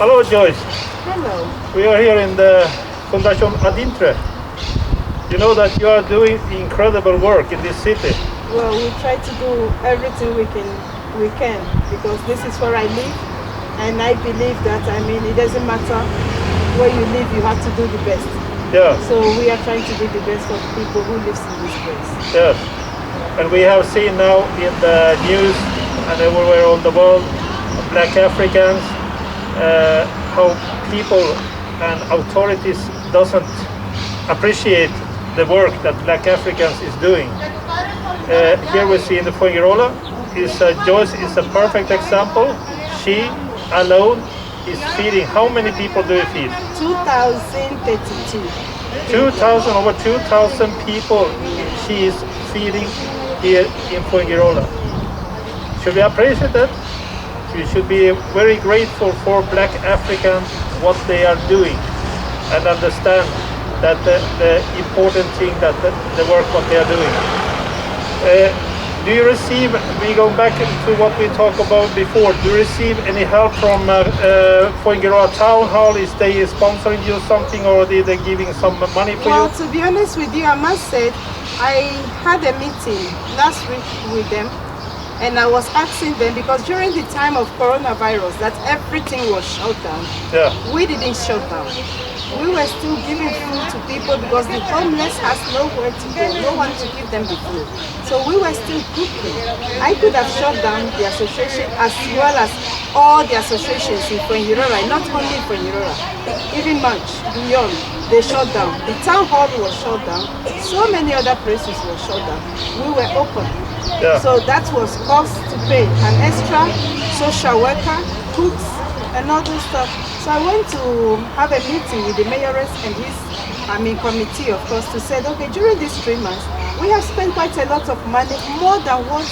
Hello, Joyce. Hello. We are here in the Fundación Adintre. You know that you are doing incredible work in this city. Well, we try to do everything we can because this is where I live, and I believe that it doesn't matter where you live, you have to do the best. Yeah. So we are trying to do the best for the people who live in this place. Yes. And we have seen now in the news and everywhere on the world, Black Africans, how people and authorities doesn't appreciate the work that Black Africans is doing. Here we see in the Fuengirola, Joyce is a perfect example. She alone is feeding. How many people do you feed? 2032. 2,000, over 2,000 people she is feeding here in Fuengirola. Should we appreciate that? We should be very grateful for Black Africans, what they are doing, and understand that the important thing that the work what they are doing. Do you receive, we go back to what we talked about before, do you receive any help from Fuengirola Town Hall? Is they sponsoring you something, or are they giving some money for you? Well, to be honest with you, I must say, I had a meeting last week with them, and I was asking them, because during the time of coronavirus that everything was shut down. Yeah. We didn't shut down. We were still giving food to people because the homeless has nowhere to go, no one to give them the food. So we were still cooking. I could have shut down the association as well as all the associations in Fuengirola, not only in Fuengirola, even much beyond. They shut down. The town hall was shut down. So many other places were shut down. We were open. Yeah. So that was cost to pay an extra social worker, cooks, and all those stuff. So I went to have a meeting with the mayoress and his committee, of course, to say, okay, during these 3 months, we have spent quite a lot of money, more than what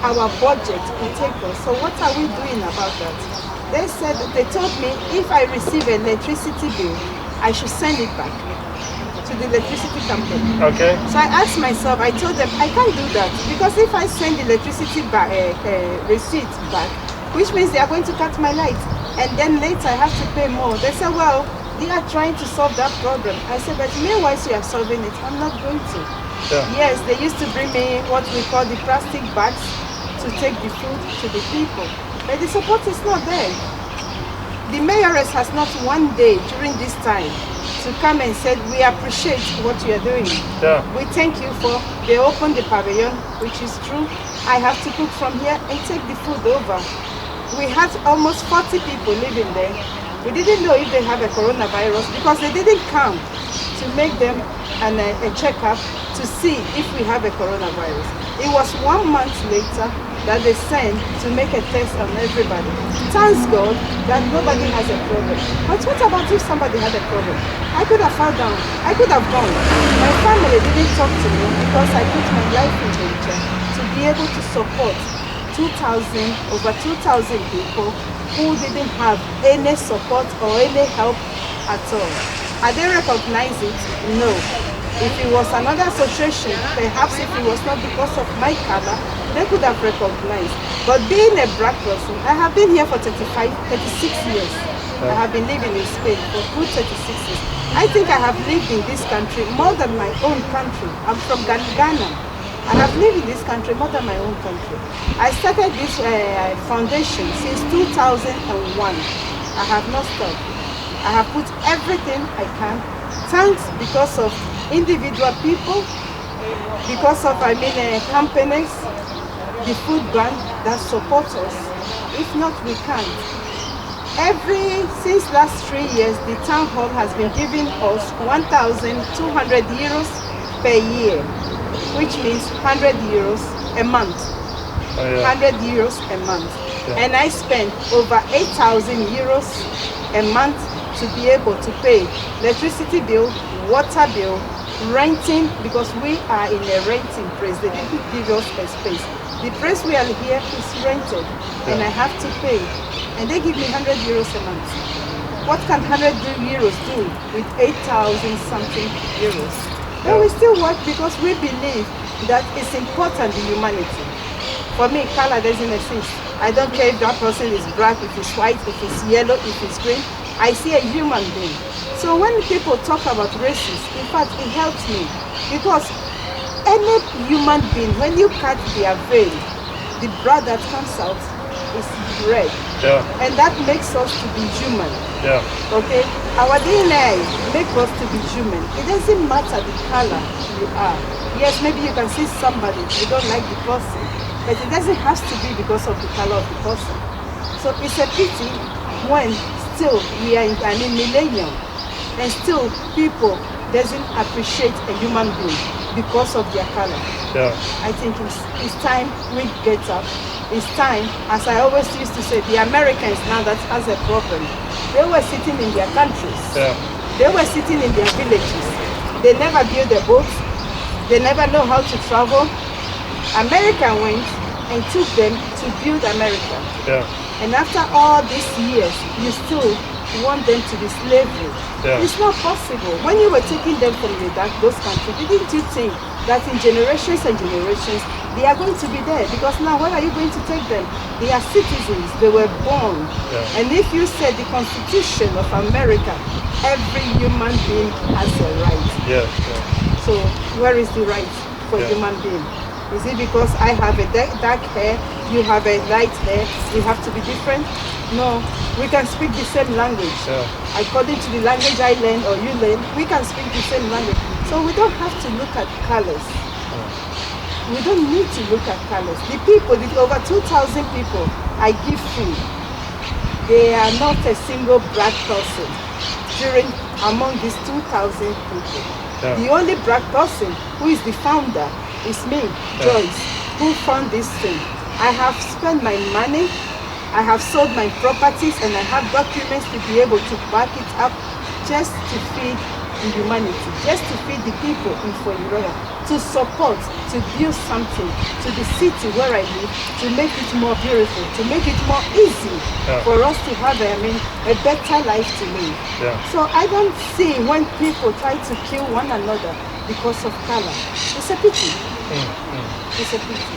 our budget could take us. So what are we doing about that? They told me if I receive an electricity bill, I should send it back to the electricity company. Okay. So I asked myself, I told them, I can't do that, because if I send the electricity receipt back, which means they are going to cut my lights, and then later I have to pay more. They said, well, they are trying to solve that problem. I said, but meanwhile you are solving it, I'm not going to. Yeah. Yes, they used to bring me what we call the plastic bags to take the food to the people, but the support is not there. The mayoress has not one day during this time to come and said, we appreciate what you are doing. Yeah. We thank you for, they opened the pavilion, which is true. I have to cook from here and take the food over. We had almost 40 people living there. We didn't know if they have a coronavirus because they didn't come to make them a checkup to see if we have a coronavirus. It was 1 month later that they sent to make a test on everybody. Thanks God that nobody has a problem. But what about if somebody had a problem? I could have fallen down. I could have gone. My family didn't talk to me because I put my life in danger to be able to support over 2,000 people who didn't have any support or any help at all. Are they recognize it? No. If it was another association, perhaps if it was not because of my color, they could have recognized. But being a black person, I have been here for 36 years. I have been living in Spain for good 36 years. I think I have lived in this country more than my own country. I'm from Ghana. I have lived in this country more than my own country. I started this foundation since 2001. I have not stopped. I have put everything I can. Thanks because of individual people, because of companies, the food bank that support us. If not, we can't. Since last 3 years, the town hall has been giving us 1,200 euros per year, which means 100 euros a month. Oh, yeah. 100 euros a month. Yeah. And I spend over 8,000 euros a month to be able to pay electricity bill, water bill, renting, because we are in a renting place. They didn't give us a space. The place we are here is rented, and I have to pay. And they give me 100 euros a month. What can 100 euros do with 8,000 something euros? But we still work because we believe that it's important, the humanity. For me, color doesn't exist. I don't care if that person is black, if it's white, if it's yellow, if it's green. I see a human being. So when people talk about races, in fact, it helps me because any human being, when you cut their veil, the blood that comes out is red. Yeah. And that makes us to be human. Yeah. Okay? Our DNA makes us to be human. It doesn't matter the color you are. Yes, maybe you can see somebody, you don't like the person, but it doesn't have to be because of the color of the person. So it's a pity when still we are in a millennium and still people doesn't appreciate a human being because of their color. Yeah. I think it's time we get up. It's time, as I always used to say, the Americans now that has a problem. They were sitting in their countries. Yeah. They were sitting in their villages. They never built a boat. They never know how to travel. America went and took them to build America. Yeah. And after all these years, you still want them to be slavery. Yeah. It's not possible. When you were taking them from those countries, didn't you think that in generations and generations, they are going to be there? Because now, where are you going to take them? They are citizens. They were born. Yeah. And if you said the Constitution of America, every human being has a right. Yeah. Yeah. So where is the right for Yeah. human being? Is it because I have a dark hair, you have a light hair, we have to be different? No, we can speak the same language. Yeah. According to the language I learn or you learn, we can speak the same language. So we don't have to look at colors. We don't need to look at colors. The people, the over 2,000 people I give food, they are not a single black person among these 2,000 people. Yeah. The only black person who is the founder is me, Joyce, who found this thing. I have spent my money, I have sold my properties, and I have documents to be able to back it up just to feed the humanity, just to feed the people in Foyiroya, to support, to build something to the city where I live, to make it more beautiful, to make it more easy for us to have a better life to live. Yeah. So I don't see when people try to kill one another because of color. It's a pity. It's a pity.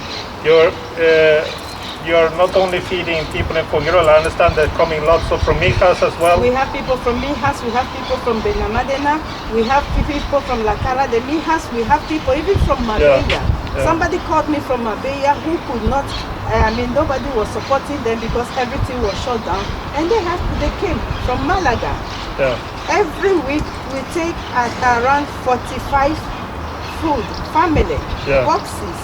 You're not only feeding people in Foyirola, I understand that coming lots of from Mijas as well. We have people from Mijas, we have people from Benamadena, we have people from La Cara de Mijas, we have people even from Marbella. Yeah. Somebody called me from Marbella who could not, nobody was supporting them because everything was shut down. And they came from Malaga. Yeah. Every week we take around 45 food, family, boxes.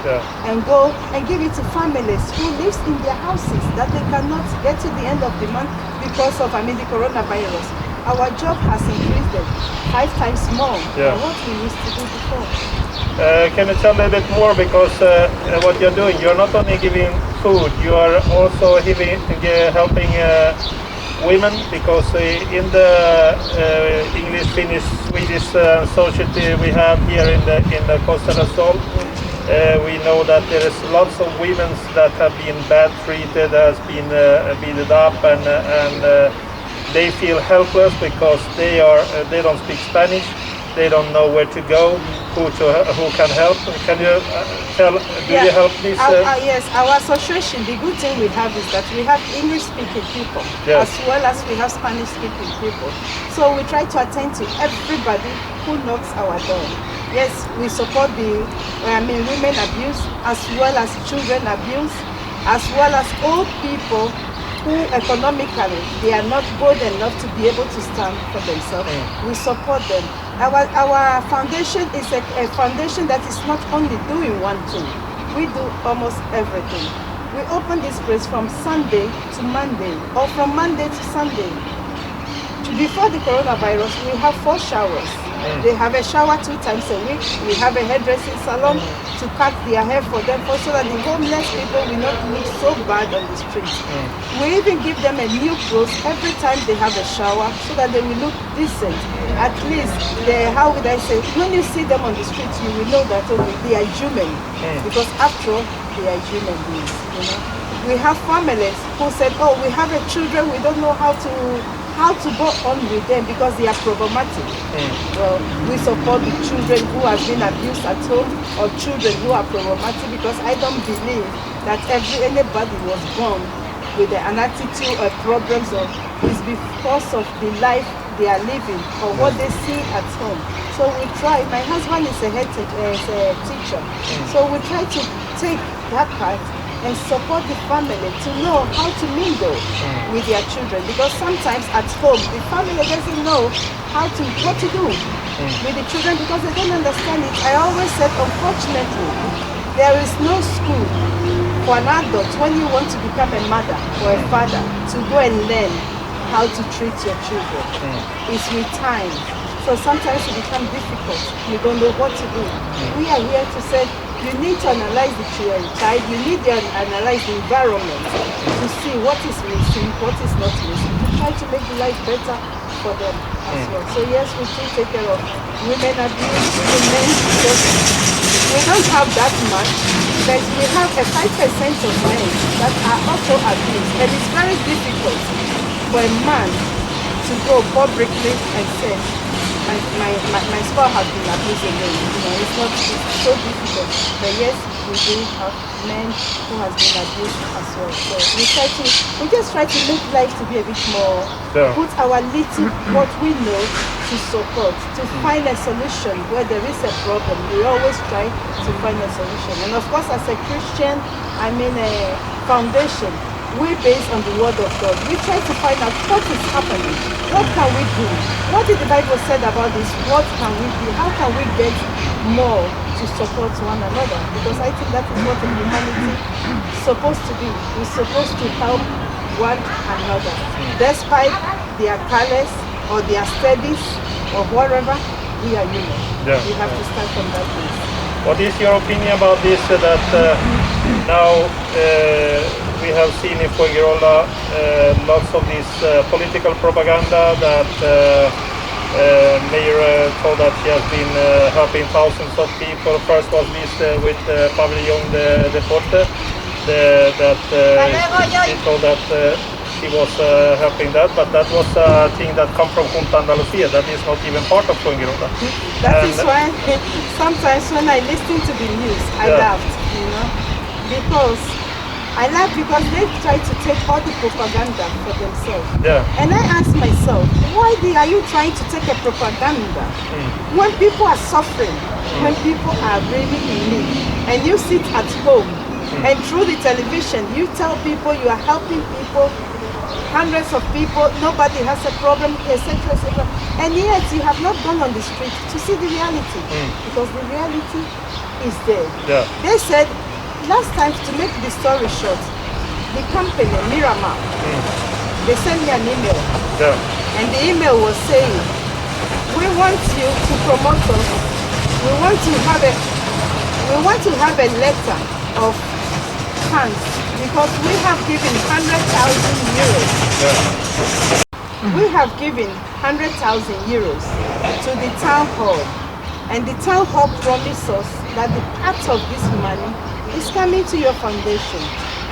Yeah. And go and give it to families who lives in their houses that they cannot get to the end of the month because of the coronavirus. Our job has increased 5 times more than what we used to do before. Can you tell a little bit more, because what you're doing, you're not only giving food, you are also helping women, because in the English, Finnish, Swedish society we have here in the Costa del Sol, we know that there is lots of women that have been bad treated, has been beaten up, and they feel helpless because they don't speak Spanish, they don't know where to go, who can help. Can you you help this? Yes, our association, the good thing we have is that we have English-speaking people as well as we have Spanish-speaking people. So we try to attend to everybody who knocks our door. Yes, we support the women abuse, as well as children abuse, as well as old people who economically they are not good enough to be able to stand for themselves. We support them. Our foundation is a foundation that is not only doing one thing. We do almost everything. We open this place from Sunday to Monday, or from Monday to Sunday. Before the coronavirus, we have 4 showers. They have a shower 2 times a week. We have a hairdressing salon to cut their hair for them, so that the homeless people will not look so bad on the street. We even give them a new clothes every time they have a shower, so that they will look decent. At least, how would I say, when you see them on the street, you will know that they are human. Because after all, they are human beings. We have families who said, oh, we have children, we don't know how to how to go on with them because they are problematic. Well, we support the children who have been abused at home or children who are problematic because I don't believe that anybody was born with an attitude or problems or it's because of the life they are living or what they see at home. So we try, my husband is a teacher, so we try to take that part and support the family to know how to mingle with their children because sometimes at home the family doesn't know what to do with the children because they don't understand it. I always said, unfortunately, there is no school for an adult when you want to become a mother or a father to go and learn how to treat your children. It's with time. So sometimes it becomes difficult. You don't know what to do. We are here to say you need to analyze the child. You need to analyze the environment to see what is missing, what is not missing, to try to make the life better for them as well. So yes, we do take care of women abuse, men, because we don't have that much, but we have a 5% of men that are also abused. And it's very difficult for a man to go publicly and say, my spouse has been abusing me. It's so difficult. But yes, we do have men who has been abused as well. So we just try to make life to be a bit more, put our little what we know to support, to find a solution where there is a problem. We always try to find a solution. And of course, as a Christian, a foundation, we base on the word of God. We try to find out what is happening. What can we do? What did the Bible said about this? What can we do? How can we get more to support one another? Because I think that is what humanity is supposed to be. We're supposed to help one another. Despite their colors or their studies or whatever, we are human. We have to start from that place. What is your opinion about this, that now we have seen in Fuengirola lots of this political propaganda that Mayor told that she has been helping thousands of people. First was this with Pavillon de Porte, that she told that she was helping that, but that was a thing that come from Junta Andalucía, that is not even part of Fuengirola. That is why sometimes when I listen to the news, I laughed, because they try to take all the propaganda for themselves. And I ask myself, why are you trying to take a propaganda when people are suffering, when people are really in need, and you sit at home and through the television you tell people you are helping people, hundreds of people, nobody has a problem, etc., etc. And yet you have not gone on the street to see the reality, because the reality is there. They said, last time, to make the story short, the company, Miramar, they sent me an email. And the email was saying, we want you to promote us. We want to have a letter of thanks because we have given 100,000 euros. We have given 100,000 euros to the town hall. And the town hall promised us that the part of this money is coming to your foundation,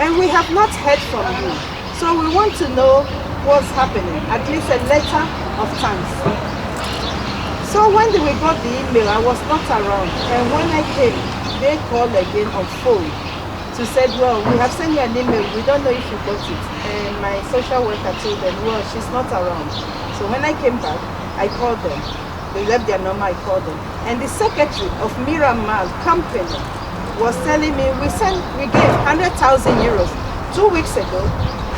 and we have not heard from you. So we want to know what's happening, at least a letter of thanks. So when we got the email, I was not around, and when I came, they called again on phone to say, well, we have sent you an email, we don't know if you got it. And my social worker told them, well, she's not around. So when I came back, I called them. They left their number, I called them. And the secretary of Miramar company was telling me we gave 100,000 euros 2 weeks ago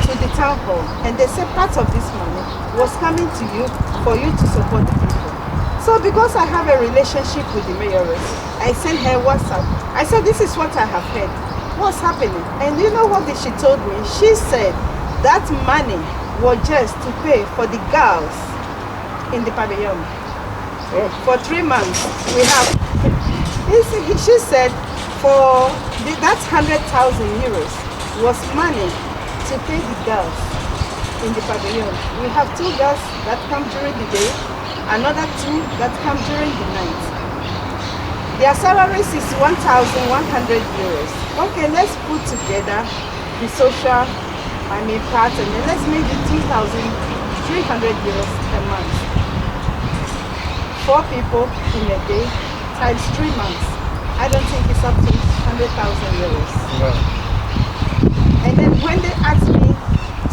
to the town hall, and they said part of this money was coming to you for you to support the people. So because I have a relationship with the mayoress, I sent her WhatsApp. I said, this is what I have heard. What's happening? And you know what she told me? She said that money was just to pay for the girls in the pavilion. For 3 months we have. She said that 100,000 euros was money to pay the girls in the pavilion. We have 2 girls that come during the day, another 2 that come during the night. Their salaries is 1,100 euros. Okay, let's put together the social part, and then let's make it 2,000 300 euros a month. 4 people in a day times 3 months. I don't think it's up to 100,000 euros. No. And then when they asked me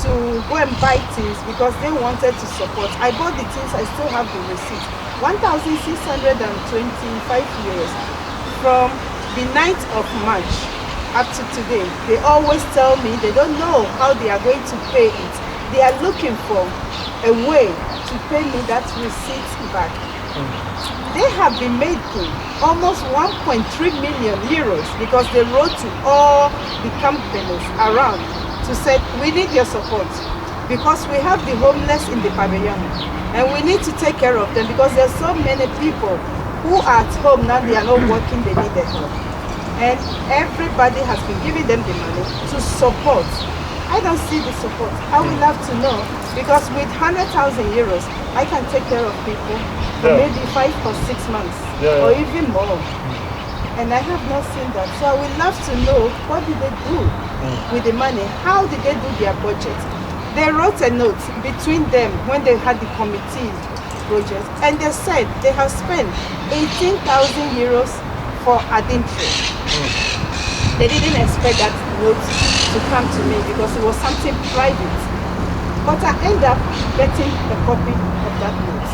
to go and buy things because they wanted to support, I bought the things, I still have the receipt. 1,625 euros from the 9th of March up to today. They always tell me they don't know how they are going to pay it. They are looking for a way to pay me that receipt back. They have been making almost 1.3 million euros because they wrote to all the companies around to say, we need your support because we have the homeless in the pavilion and we need to take care of them because there are so many people who are at home now, they are not working, they need their help. And everybody has been giving them the money to support. I don't see the support. I would love to know because with 100,000 euros, I can take care of people for maybe 5 or 6 months or even more. And I have not seen that. So I would love to know what did they do with the money? How did they do their budget? They wrote a note between them when they had the committee project and they said they have spent 18,000 euros for Adintre. They didn't expect that note to come to me because it was something private. But I ended up getting a copy of that note.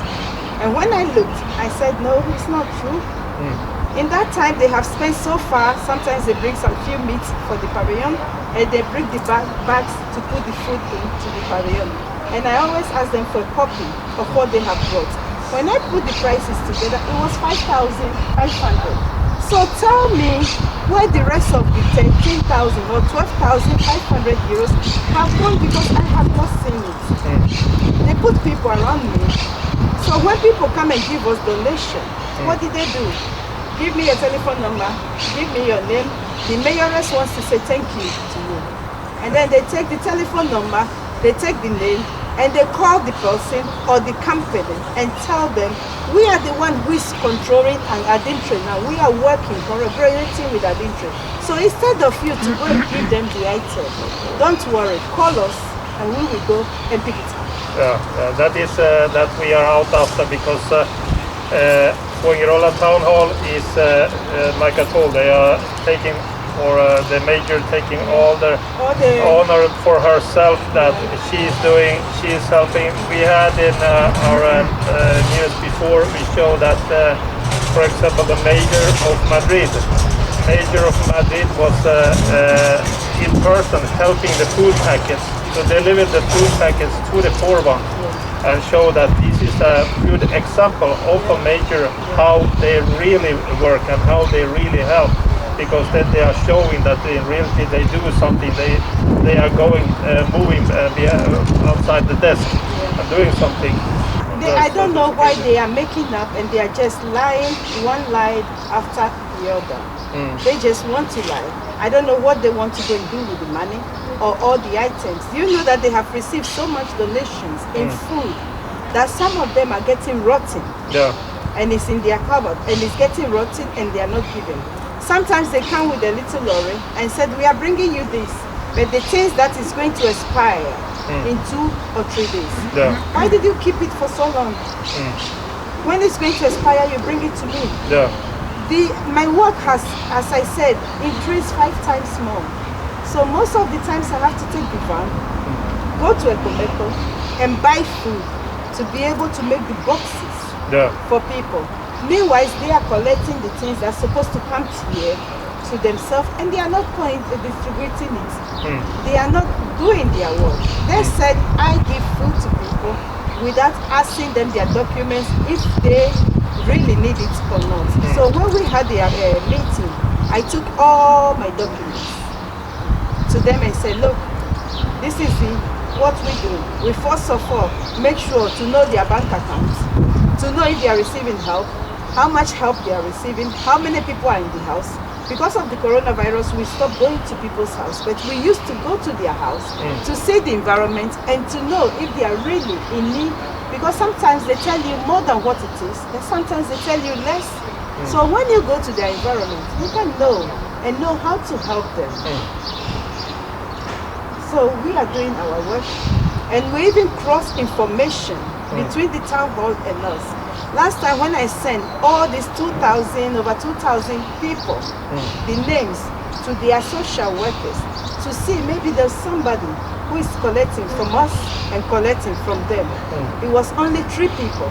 And when I looked, I said, no, it's not true. In that time, they have spent so far. Sometimes they bring some few meats for the pavilion, and they bring the bags to put the food into the pavilion. And I always ask them for a copy of what they have brought. When I put the prices together, it was 5,500. So tell me where the rest of the 13,000 or 12,500 euros have gone because I have not seen it. They put people around me. So when people come and give us donation, what did they do? Give me your telephone number, give me your name. The mayoress wants to say thank you to you. And then they take the telephone number, they take the name, and they call the person or the company and tell them, we are the one who is controlling Adintre now. We are working, collaborating with Adintre. So instead of you to go and give them the item, don't worry, call us and we will go and pick it up. That is that we are out after because Fuengirola Town Hall is, like I told, they are taking, or the major taking all the honor for herself that she is helping. We had in our news before, we show that, for example, the mayor of Madrid was in person helping the food packets to deliver the food packets to the poor ones. And show that this is a good example of a major, how they really work and how they really help, because then they are showing that in reality they do something. They are going, moving outside the desk and doing something. I don't know why they are making up and they are just lying one lie after the other. They just want to lie. I don't know what they want to go and do with the money or all the items. You know that they have received so much donations in food that some of them are getting rotten. And it's in their cupboard and it's getting rotten and they are not given. Sometimes they come with a little lorry and said, we are bringing you this, but the things that is going to expire in 2 or 3 days. Why did you keep it for so long? When it's going to expire, you bring it to me. My work has, as I said, increased 5 times more. So most of the times I have to take the van, go to Ecomeco and buy food to be able to make the boxes for people. Meanwhile, they are collecting the things that are supposed to come here to themselves and they are not going to distributing it. They are not doing their work. They said, I give food to people without asking them their documents if they really need it or not. So when we had the meeting, I took all my documents to them and said, look, this is what we do. We first of all make sure to know their bank accounts, to know if they are receiving help, how much help they are receiving, how many people are in the house. Because of the coronavirus, we stopped going to people's house, but we used to go to their house to see the environment and to know if they are really in need. Because sometimes they tell you more than what it is, and sometimes they tell you less. So when you go to their environment, you can know and know how to help them. So we are doing our work And we even cross information between the town hall and us. Last time when I sent all these over 2,000 people, the names to their social workers to see maybe there's somebody who is collecting from us and collecting from them. It was only 3 people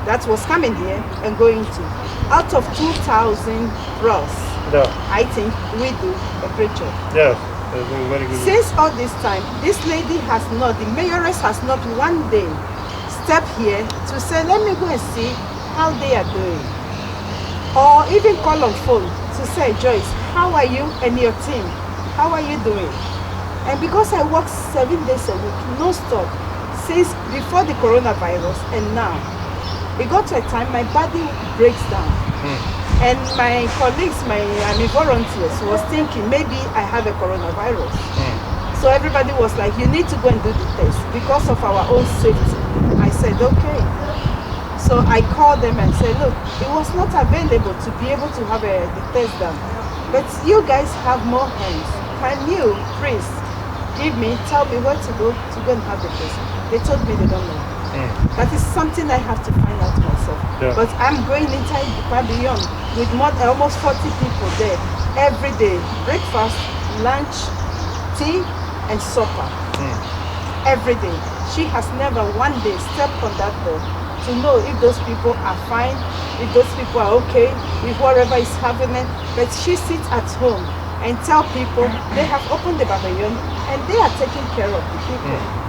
that was coming here and going to. Out of 2,000 plus, I think we do a great job. Yes, very good. Since all this time, this lady has not, the mayoress has not one day stepped here to say, let me go and see how they are doing. Or even call on phone to say, Joyce, how are you and your team? How are you doing? And because I work 7 days a week, non-stop, since before the coronavirus and now, it got to a time my body breaks down. And my colleagues, my volunteers was thinking maybe I have a coronavirus. So everybody was like, you need to go and do the test because of our own safety. I said, okay. So I called them and said, look, it was not available to be able to have the test done. But you guys have more hands. Can you, please, tell me where to go and have the test? They told me they don't know. That is something I have to find out myself. Yeah. But I'm going inside the pavilion with almost 40 people there every day. Breakfast, lunch, tea, and supper. Every day. She has never one day stepped on that door to know if those people are fine, if those people are okay, if whatever is happening. But she sits at home and tell people they have opened the pavilion and they are taking care of the people.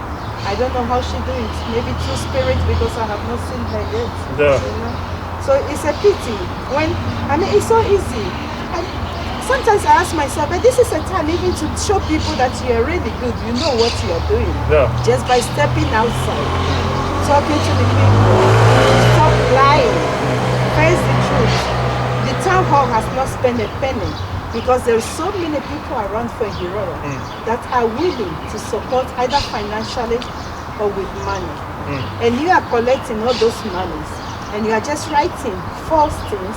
I don't know how she do it. Maybe through spirit because I have not seen her yet. Yeah. You know? So it's a pity. It's so easy. And sometimes I ask myself, but this is a time even to show people that you are really good. You know what you are doing. Yeah. Just by stepping outside, talking to the people, stop lying, face the truth. The town hall has not spent a penny because there are so many people around for Hirora that are willing to support either financially or with money. And you are collecting all those monies and you are just writing false things.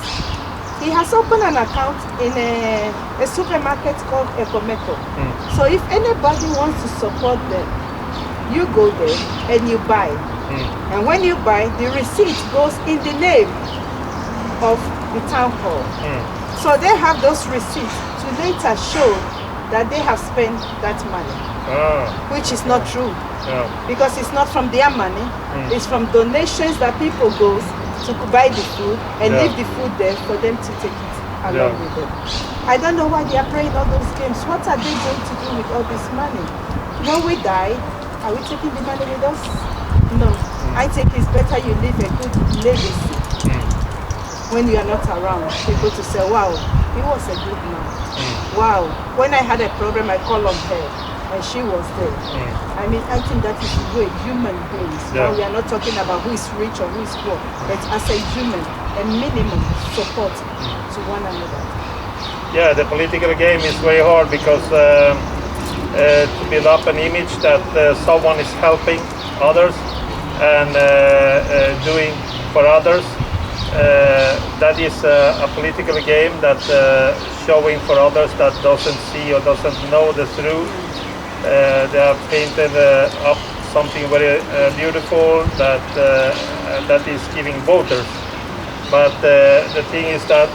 He has opened an account in a supermarket called Ecomeco. So if anybody wants to support them, you go there and you buy. And when you buy, the receipt goes in the name of the town hall. So they have those receipts to later show that they have spent that money, which is not true. Because it's not from their money, it's from donations that people go to buy the food and leave the food there for them to take it along with them. I don't know why they are playing all those games. What are they going to do with all this money? When we die, are we taking the money with us? No. I think it's better you leave a good legacy when you are not around. People to say, wow, he was a good man. Wow. When I had a problem, I called on her and she was there. I think that is the way human beings. Now we are not talking about who is rich or who is poor, but as a human, a minimum support to one another. Yeah, the political game is very hard because to build up an image that someone is helping others and doing for others. That is a political game that showing for others that doesn't see or doesn't know the truth. They have painted up something very beautiful that is giving voters. But the thing is that,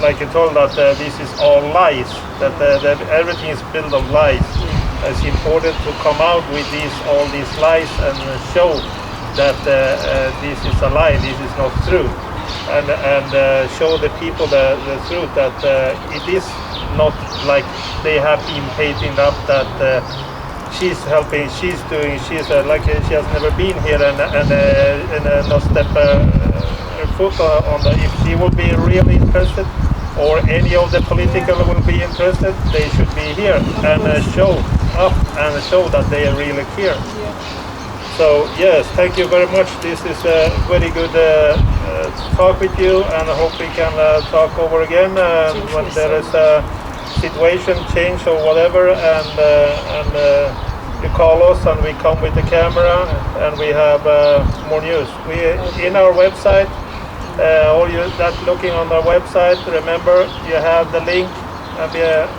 like you told, that this is all lies. That everything is built on lies. It's important to come out with all these lies and show that this is a lie. This is not true. And show the people the truth that it is not like they have been painting up that she's helping, she's doing, she's like she has never been here and not step her foot on the. If she will be really interested, or any of the political will be interested, they should be here and show up and show that they really care. So yes, thank you very much. This is a very good talk with you, and I hope we can talk over again when there is a situation change or whatever, and you call us and we come with the camera and we have more news. We in our website, all you that looking on our website, remember you have the link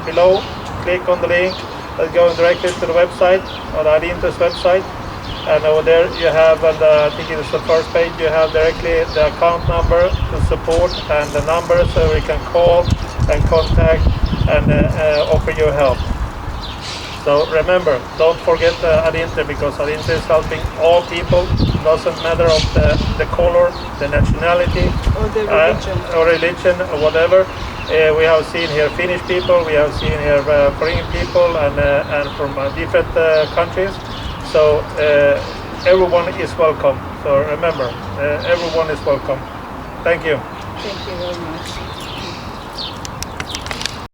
below. Click on the link that's going directly to the website, on Adintre's website. And over there you have, and I think it is the first page, you have directly the account number to support and the number so we can call and contact and offer you help. So remember, don't forget Adintre, because Adintre is helping all people. Doesn't matter of the color, the nationality, Or the religion. or religion, or whatever. We have seen here Finnish people, we have seen here Korean people, and from different countries. So everyone is welcome. So remember, everyone is welcome. Thank you. Thank you very much.